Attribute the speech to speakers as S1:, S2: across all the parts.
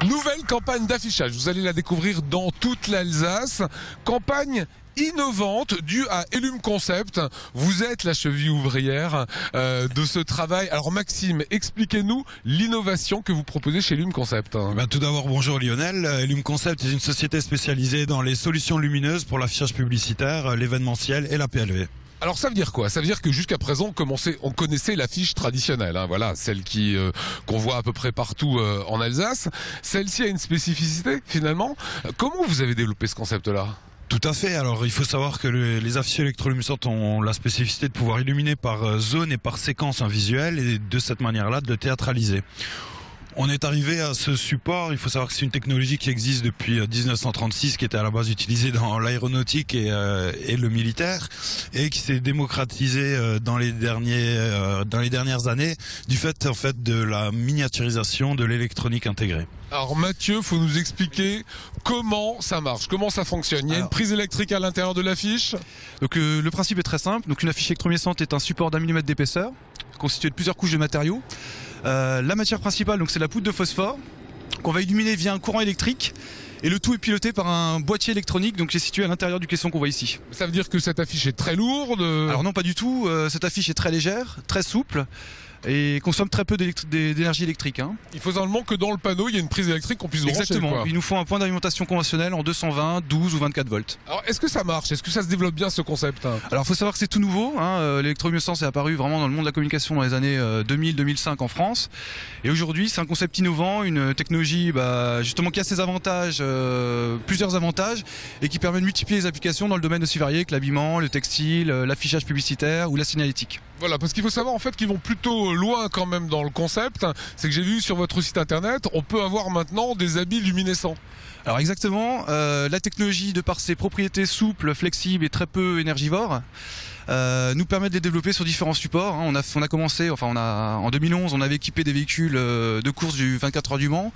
S1: Nouvelle campagne d'affichage, vous allez la découvrir dans toute l'Alsace. Campagne innovante due à Elum Concept. Vous êtes la cheville ouvrière de ce travail. Alors Maxime, expliquez-nous l'innovation que vous proposez chez Elum Concept.
S2: Tout d'abord, bonjour Lionel. Elum Concept est une société spécialisée dans les solutions lumineuses pour l'affichage publicitaire, l'événementiel et la PLV.
S1: Alors ça veut dire quoi? Ça veut dire que jusqu'à présent on connaissait l'affiche traditionnelle, voilà, celle qu'on voit à peu près partout en Alsace. Celle-ci a une spécificité finalement. Comment vous avez développé ce concept-là?
S2: Tout à fait. Alors, il faut savoir que les affiches électroluminescentes ont la spécificité de pouvoir illuminer par zone et par séquence un visuel et de cette manière-là de le théâtraliser. On est arrivé à ce support, il faut savoir que c'est une technologie qui existe depuis 1936, qui était à la base utilisée dans l'aéronautique et le militaire, et qui s'est démocratisée dans les dernières années, du fait en fait de la miniaturisation de l'électronique intégrée.
S1: Alors Mathieu, faut nous expliquer comment ça marche, comment ça fonctionne. Il y a une prise électrique à l'intérieur de l'affiche.
S3: Donc le principe est très simple. Donc une affiche électroluminescente est un support d'1 mm d'épaisseur, constitué de plusieurs couches de matériaux. La matière principale, donc c'est la poudre de phosphore qu'on va illuminer via un courant électrique. Et le tout est piloté par un boîtier électronique, donc qui est situé à l'intérieur du caisson qu'on voit ici.
S1: Ça veut dire que cette affiche est très lourde?
S3: Alors non, pas du tout. Cette affiche est très légère, très souple et consomme très peu d'énergie électrique.
S1: Il faut seulement que dans le panneau, il y ait une prise électrique qu'on puisse brancher.
S3: Exactement. Il nous faut un point d'alimentation conventionnel en 220, 12 ou 24 volts.
S1: Alors est-ce que ça marche? Est-ce que ça se développe bien ce concept?
S3: Alors il faut savoir que c'est tout nouveau. L'électroluminescence est apparu vraiment dans le monde de la communication dans les années 2000-2005 en France. Et aujourd'hui, c'est un concept innovant, une technologie justement qui a ses avantages, plusieurs avantages, et qui permet de multiplier les applications dans le domaine aussi varié que l'habillement, le textile, l'affichage publicitaire ou la signalétique.
S1: Voilà, parce qu'il faut savoir en fait qu'ils vont plutôt loin quand même dans le concept. C'est que j'ai vu sur votre site internet, on peut avoir maintenant des habits luminescents.
S3: Alors exactement, la technologie, de par ses propriétés souples, flexibles et très peu énergivores, nous permet de les développer sur différents supports. On a commencé, en 2011, on avait équipé des véhicules de course du 24 heures du Mans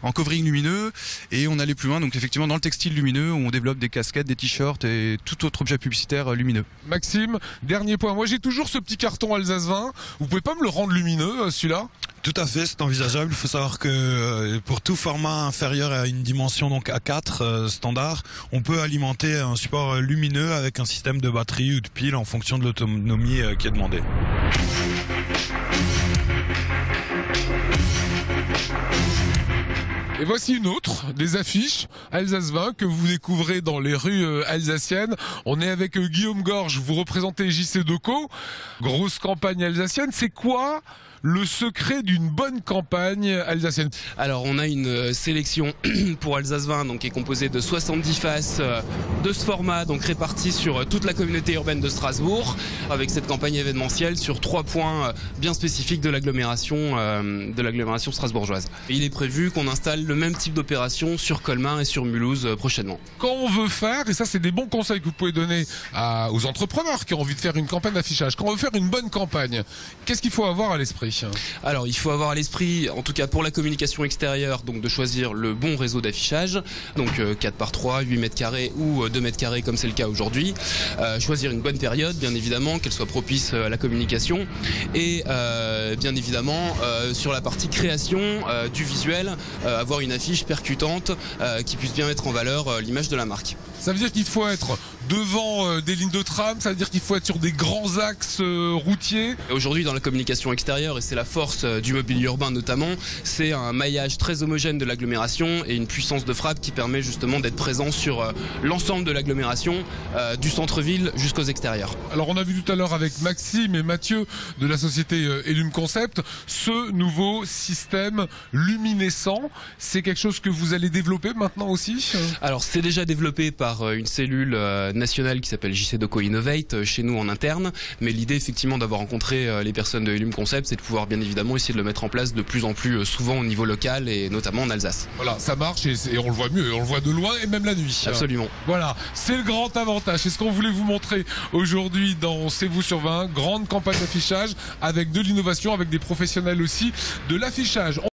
S3: en covering lumineux, et on allait plus loin, donc effectivement dans le textile lumineux, où on développe des casquettes, des t-shirts et tout autre objet publicitaire lumineux.
S1: Maxime, dernier point. Moi j'ai toujours ce petit carton Alsace 20. Vous pouvez pas me le rendre lumineux, celui-là?
S2: Tout à fait, c'est envisageable. Il faut savoir que pour tout format inférieur à une dimension donc A4 standard, on peut alimenter un support lumineux avec un système de batterie ou de pile en fonction de l'autonomie qui est demandée.
S1: Et voici une autre des affiches Alsace 20 que vous découvrez dans les rues alsaciennes. On est avec Guillaume Gorge, vous représentez JC Deco. Grosse campagne alsacienne, c'est quoi le secret d'une bonne campagne alsacienne?
S4: Alors on a une sélection pour Alsace 20 donc, qui est composée de 70 faces de ce format, donc réparties sur toute la communauté urbaine de Strasbourg, avec cette campagne événementielle sur 3 points bien spécifiques de l'agglomération strasbourgeoise. Et il est prévu qu'on installe le même type d'opération sur Colmar et sur Mulhouse prochainement.
S1: Quand on veut faire, et ça c'est des bons conseils que vous pouvez donner aux entrepreneurs qui ont envie de faire une campagne d'affichage, quand on veut faire une bonne campagne, qu'est-ce qu'il faut avoir à l'esprit?
S4: Alors il faut avoir à l'esprit, en tout cas pour la communication extérieure, donc de choisir le bon réseau d'affichage, donc 4 par 3, 8 mètres carrés ou 2 mètres carrés comme c'est le cas aujourd'hui. Choisir une bonne période, bien évidemment, qu'elle soit propice à la communication, et bien évidemment sur la partie création du visuel, avoir une affiche percutante qui puisse bien mettre en valeur l'image de la marque.
S1: Ça veut dire qu'il faut être devant des lignes de tram, ça veut dire qu'il faut être sur des grands axes routiers.
S4: Aujourd'hui dans la communication extérieure, et c'est la force du mobilier urbain notamment, c'est un maillage très homogène de l'agglomération et une puissance de frappe qui permet justement d'être présent sur l'ensemble de l'agglomération, du centre-ville jusqu'aux extérieurs.
S1: Alors on a vu tout à l'heure avec Maxime et Mathieu de la société Elum Concept, ce nouveau système luminescent, c'est quelque chose que vous allez développer maintenant aussi?
S4: Alors c'est déjà développé par une cellule nationale qui s'appelle JC Deco Innovate chez nous en interne, mais l'idée effectivement d'avoir rencontré les personnes de Elum Concept, c'est de pouvoir bien évidemment essayer de le mettre en place de plus en plus souvent au niveau local et notamment en Alsace.
S1: Voilà, ça marche et on le voit mieux, on le voit de loin et même la nuit.
S4: Absolument.
S1: Voilà, c'est le grand avantage, c'est ce qu'on voulait vous montrer aujourd'hui dans C'est vous sur 20, grande campagne d'affichage avec de l'innovation, avec des professionnels aussi de l'affichage.